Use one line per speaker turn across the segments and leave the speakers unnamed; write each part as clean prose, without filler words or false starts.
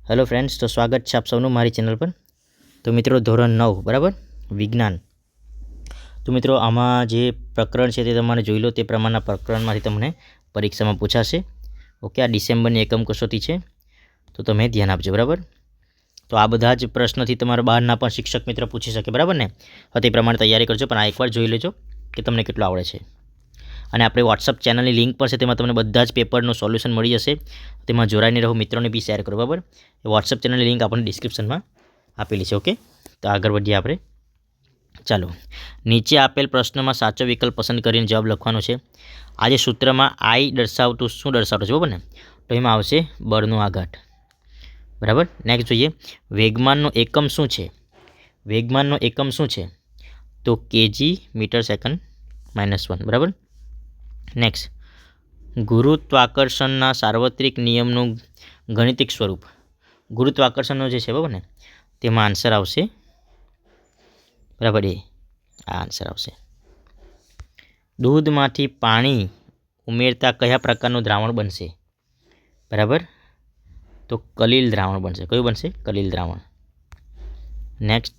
Hello friends, तो स्वागत है आप सबનું મારી ચેનલ પર। તો મિત્રો ધોરણ 9 બરાબર વિજ્ઞાન। તો મિત્રો આમાં જે પ્રકરણ છે તે તમારે જોઈ લો, તે પ્રમાણના પ્રકરણમાંથી તમને પરીક્ષામાં પૂછાશે। ઓકે, આ ડિસેમ્બરની એકમ કસોટી છે, તો તમે ધ્યાન આપજો બરાબર। તો આ બધા જ પ્રશ્નોથી તમારા બહારના પણ શિક્ષક મિત્ર પૂછી શકે બરાબર ને, તો તે પ્રમાણે તૈયારી કરજો। પણ આ એકવાર જોઈ લેજો કે તમને કેટલું આવડે છે। અને આપણે વોટ્સઅપ ચેનલની લિંક પર છે, તેમાં તમને બધા જ પેપરનું સોલ્યુશન મળી જશે। તેમાં જોડાઈને રહો, મિત્રોને બી શેર કરો બરાબર। એ વોટ્સઅપ ચેનલની લિંક આપણને ડિસ્ક્રિપ્શનમાં આપેલી છે। ઓકે, તો આગળ વધીએ આપણે। ચાલો, નીચે આપેલ પ્રશ્નમાં સાચો વિકલ્પ પસંદ કરીને જવાબ લખવાનો છે। આ જે સૂત્રમાં આઈ દર્શાવતું શું દર્શાવતું છે બરાબર ને, તો એમાં આવશે બળનો આઘાત બરાબર। નેક્સ્ટ જોઈએ, વેગમાનનો એકમ શું છે? વેગમાનનો એકમ શું છે? તો કેજી મીટર સેકન્ડ -1 બરાબર। નેક્સ્ટ, ગુરુત્વાકર્ષણના સાર્વત્રિક નિયમનું ગણિતિક સ્વરૂપ। ગુરુત્વાકર્ષણનો જે છે બરાબર ને, તેમાં આન્સર આવશે બરાબર એ આ આન્સર આવશે। દૂધમાંથી પાણી ઉમેરતા કયા પ્રકારનું દ્રાવણ બનશે? બરાબર, તો કલીલ દ્રાવણ બનશે। કયું બનશે? કલીલ દ્રાવણ। નેક્સ્ટ,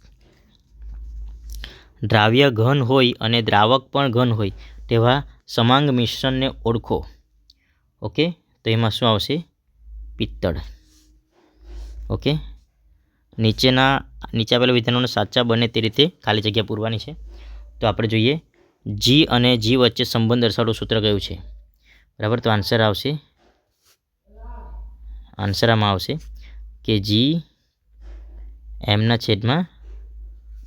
દ્રાવ્ય ઘન હોય અને દ્રાવક પણ ઘન હોય તેવા સમાંગ મિશ્રણને ઓળખો। ઓકે, તો એમાં શું આવશે? પિત્તળ। ઓકે, નીચે આપેલા વિધાનોને સાચા બને તે રીતે ખાલી જગ્યા પૂરવાની છે। તો આપણે જોઈએ, જી અને જી વચ્ચે સંબંધ દર્શાવતું સૂત્ર કયું છે? બરાબર, તો આન્સર આમાં આવશે કે જી એમના છેદમાં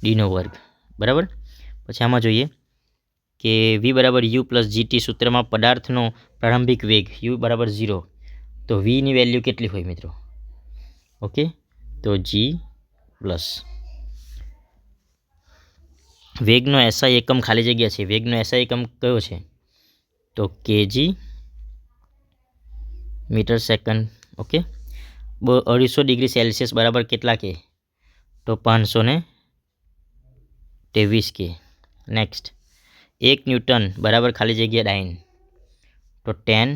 ડીનો વર્ગ બરાબર। પછી આમાં જોઈએ કે વી બરાબર યુ પ્લસ જીટી સૂત્રમાં પદાર્થનો પ્રારંભિક વેગ યુ બરાબર 0, તો વીની વેલ્યુ કેટલી હોય મિત્રો? ઓકે, તો જી પ્લસ વેગનો એસઆઈ એકમ ખાલી જગ્યા છે। વેગનો એસઆઈ એકમ કયો છે? તો KG metre second. Okay, 250 degree Celsius બરાબર કેટલા કે? તો 523 કે। નેક્સ્ટ, 1 ન્યૂટન બરાબર ખાલી જગ્યા ડાઇન, તો 10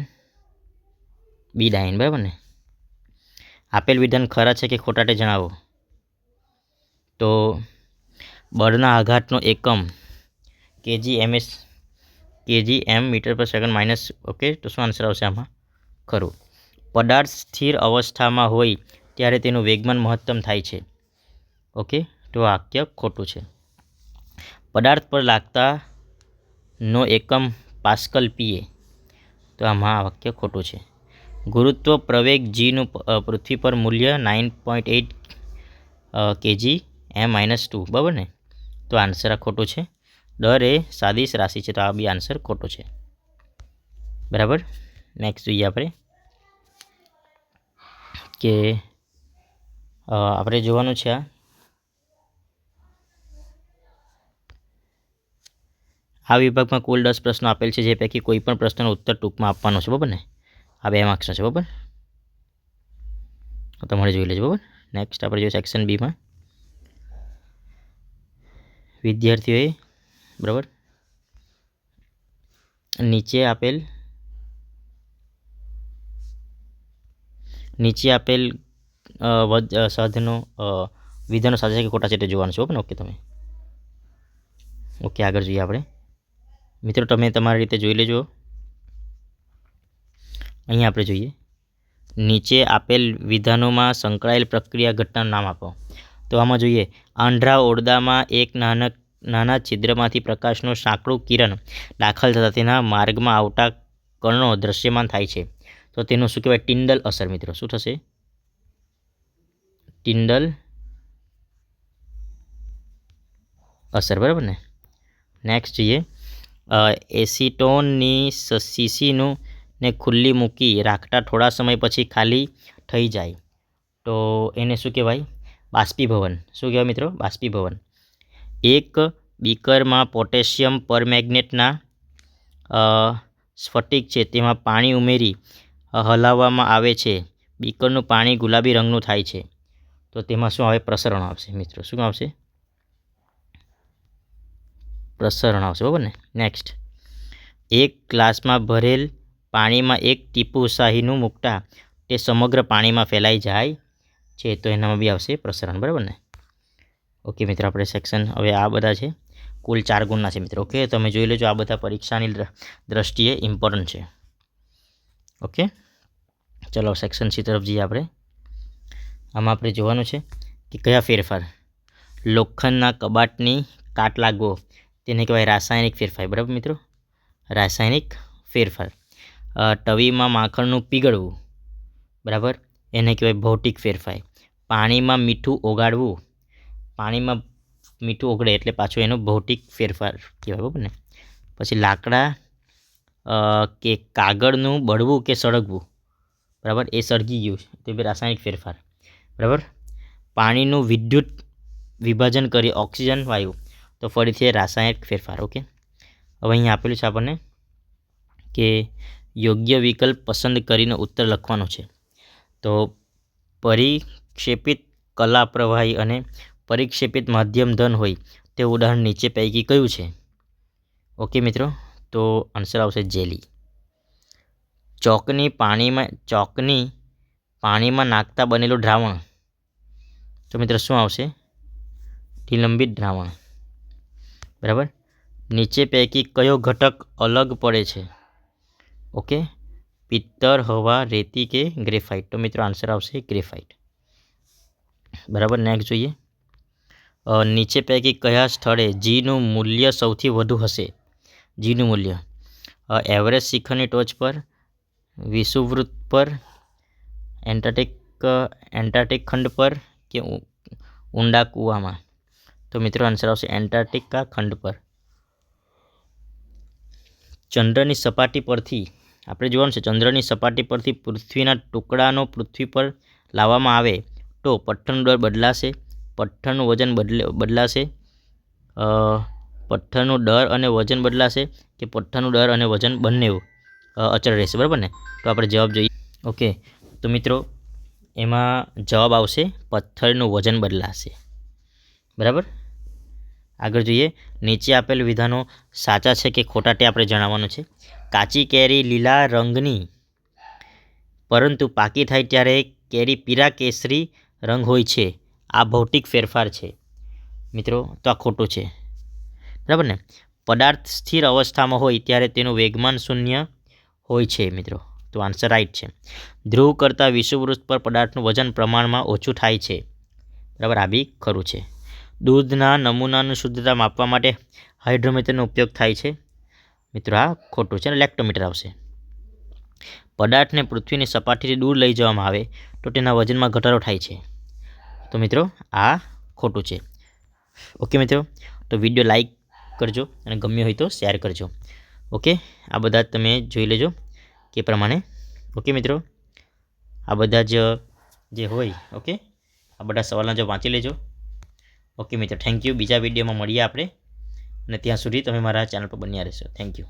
બી ડાઇન બરાબર ને। આપેલ વિધાન ખરા છે કે ખોટા તે જણાવો। તો બળના આઘાતનો એકમ કેજી એમ મીટર પર સેકન્ડ માઇનસ। ઓકે, તો શું આન્સર આવશે આમાં? ખરું। પદાર્થ સ્થિર અવસ્થામાં હોય ત્યારે તેનું વેગમાન મહત્તમ થાય છે। ઓકે, તો આ વાક્ય ખોટું છે। પદાર્થ પર લાગતા નો એકમ પાસ્કલ પીએ, તો આમાં આ વાક્ય ખોટું છે। ગુરુત્વ પ્રવેગ જીનું પૃથ્વી પર મૂલ્ય 9.8 કેજી M-2 બરાબર ને, તો આન્સર આ ખોટું છે। દર એ સાદિશ રાશિ છે, તો આ બી આન્સર ખોટો છે બરાબર। નેક્સ્ટ જોઈએ આપણે જોવાનું છે આ વિભાગમાં કુલ 10 પ્રશ્નો આપેલ છે, જે પૈકી કોઈ પણ પ્રશ્નનો ઉત્તર ટૂંકમાં આપવાનો છે બરાબર ને। આ 2 માર્ક્સનો છે બરાબર, તમારે જોઈ લેજો બરાબર। નેક્સ્ટ આપણે જોઈએ સેક્શન બીમાં વિદ્યાર્થીઓએ બરાબર નીચે આપેલ સાધનો વિધાનો સાચા છે કે ખોટા છે તે જોવાનું છે બરાબર। ઓકે, તમે ઓકે આગળ જોઈએ આપણે મિત્રો, તમે તમારી રીતે જોઈ લેજો। અહીંયા આપણે જોઈએ, નીચે આપેલ વિધાનોમાં સંકળાયેલ પ્રક્રિયા ઘટનાનું નામ આપો। તો આમાં જોઈએ, આંધળા ઓરડામાં એક નાના છિદ્રમાંથી પ્રકાશનું સાંકડું કિરણ દાખલ થતાં તેના માર્ગમાં આવતા કણો દૃશ્યમાન થાય છે, તો તેનું શું કહેવાય? ટિન્ડલ અસર મિત્રો। શું થશે? ટિન્ડલ અસર બરાબર ને। નેક્સ્ટ જોઈએ, એસિટોનની શીશીનું ને ખુલ્લી મૂકી રાખતા થોડા સમય પછી ખાલી થઈ જાય, તો એને શું કહેવાય? બાષ્પીભવન। શું કહેવાય મિત્રો? બાષ્પીભવન। એક બીકરમાં પોટેશિયમ પરમેંગનેટના સ્ફટિક છે, તેમાં પાણી ઉમેરી હલાવવામાં આવે છે, બીકરનું પાણી ગુલાબી રંગનું થાય છે, તો તેમાં શું આવે? પ્રસરણ આવશે મિત્રો। શું આવશે? પ્રસરણ આવશે બરાબર ને। નેક્સ્ટ, એક ગ્લાસમાં ભરેલ પાણીમાં એક ટીપું શાહીનું મૂકતા તે સમગ્ર પાણીમાં ફેલાઈ જાય છે તો એનામાં બી આવશે પ્રસરણ, બરાબર ને. ઓકે મિત્રો, આપણે સેક્શન હવે આ બધા છે કુલ 4 ગુણના છે મિત્રો. ઓકે, તમે જોઈ લેજો, આ બધા પરીક્ષાની દ્રષ્ટિએ ઇમ્પોર્ટન્ટ છે. ઓકે, ચલો સેક્શન સી તરફ જઈએ આપણે. આમાં આપણે જોવાનું છે કે કયા ફેરફાર લોખંડના કબાટની કાટ લાગવો તેને કહેવાય રાસાયણિક ફેરફાર, બરાબર મિત્રો, રાસાયણિક ફેરફાર. તવીમાં માખણનું પીગળવું, બરાબર, એને કહેવાય ભૌતિક ફેરફાર. પાણીમાં મીઠું ઓગાળવું, પાણીમાં મીઠું ઓગળે એટલે પાછું એનો ભૌતિક ફેરફાર કહેવાય, બરાબર ને. પછી લાકડા કે કાગળનું બળવું કે સળગવું, બરાબર, એ સળગી ગયું તે બી રાસાયણિક ફેરફાર, બરાબર. પાણીનું વિદ્યુત વિભાજન કરી ઓક્સિજન વાયુ તો ફરીથી રાસાયણિક ફેરફાર. ઓકે, હવે અહીં આપેલું છે આપણને કે યોગ્ય વિકલ્પ પસંદ કરીને ઉત્તર લખવાનો છે. તો પરિક્ષેપિત કલા પ્રવાહી અને પરિક્ષેપિત માધ્યમ ધન હોય તે ઉદાહરણ નીચે પૈકી કયું છે? ઓકે મિત્રો, તો આન્સર આવશે જેલી. ચોકની પાણીમાં નાખતા બનેલું દ્રાવણ, તો મિત્રો શું આવશે? નિલંબિત દ્રાવણ, બરાબર. નીચે પૈકી કયો ઘટક અલગ પડે છે? ઓકે, પિત્તળ, હવા, રેતી કે ગ્રેફાઇટ? તો મિત્રો આન્સર આવશે ગ્રેફાઇટ, બરાબર. નેક્સ્ટ જોઈએ, નીચે પૈકી કયા સ્થળે જીનું મૂલ્ય સૌથી વધુ હશે? જીનું મૂલ્ય એવરેસ્ટ શિખરની ટોચ પર, વિષુવવૃત્ત પર, એન્ટાર્કટિક ખંડ પર કે ઊંડા કૂવામાં? તો મિત્રો આન્સર આવશે એન્ટાર્કટિકા ખંડ પર. ચંદ્રની સપાટી પરથી આપણે જોવાનું છે, ચંદ્રની સપાટી પરથી પૃથ્વીના ટુકડાનો પૃથ્વી પર લાવવામાં આવે તો પથ્થરનું દર બદલાશે, પથ્થરનું વજન બદલાશે, પથ્થરનું દર અને વજન બદલાશે કે પથ્થરનું દર અને વજન બંને અચળ રહેશે, બરાબર ને. તો આપણે જવાબ જોઈએ. ઓકે, તો મિત્રો એમાં જવાબ આવશે પથ્થરનું વજન બદલાશે, બરાબર. આગળ જોઈએ, નીચે આપેલ વિધાનો સાચા છે કે ખોટા તે આપણે જણાવવાનું છે. કાચી કેરી લીલા રંગની પરંતુ પાકી થાય ત્યારે કેરી પીળા કેસરી રંગ હોય છે, આ ભૌતિક ફેરફાર છે મિત્રો. તો આ ખોટું છે, બરાબર ને. પદાર્થ સ્થિર અવસ્થામાં હોય ત્યારે તેનું વેગમાન શૂન્ય હોય છે મિત્રો, તો આન્સર રાઈટ છે. ધ્રુવ કરતાં વિષુવવૃત્ત પર પદાર્થનું વજન પ્રમાણમાં ઓછું થાય છે, બરાબર, આ બી ખરું છે. દૂધના નમૂનાની શુદ્ધતા માપવા માટે હાઇડ્રોમીટરનો ઉપયોગ થાય છે, મિત્રો આ ખોટું છે, અને લેક્ટોમીટર આવશે. પદાર્થને પૃથ્વીની સપાટીથી દૂર લઈ જવામાં આવે તો તેના વજનમાં ઘટાડો થાય છે, તો મિત્રો આ ખોટું છે. ઓકે મિત્રો, તો વિડીયો લાઈક કરજો અને ગમ્યો હોય તો શેર કરજો. ઓકે, આ બધા તમે જોઈ લેજો કે પ્રમાણે. ઓકે મિત્રો, આ બધા જ જે હોય, ઓકે, આ બધા સવાલના જવાબ વાંચી લેજો. ઓકે મિત્રો, થેન્ક યુ. બીજા વિડીયોમાં મળીએ આપણે, અને ત્યાં સુધી તમે મારા ચેનલ પર બન્યા રહેશો. Thank you.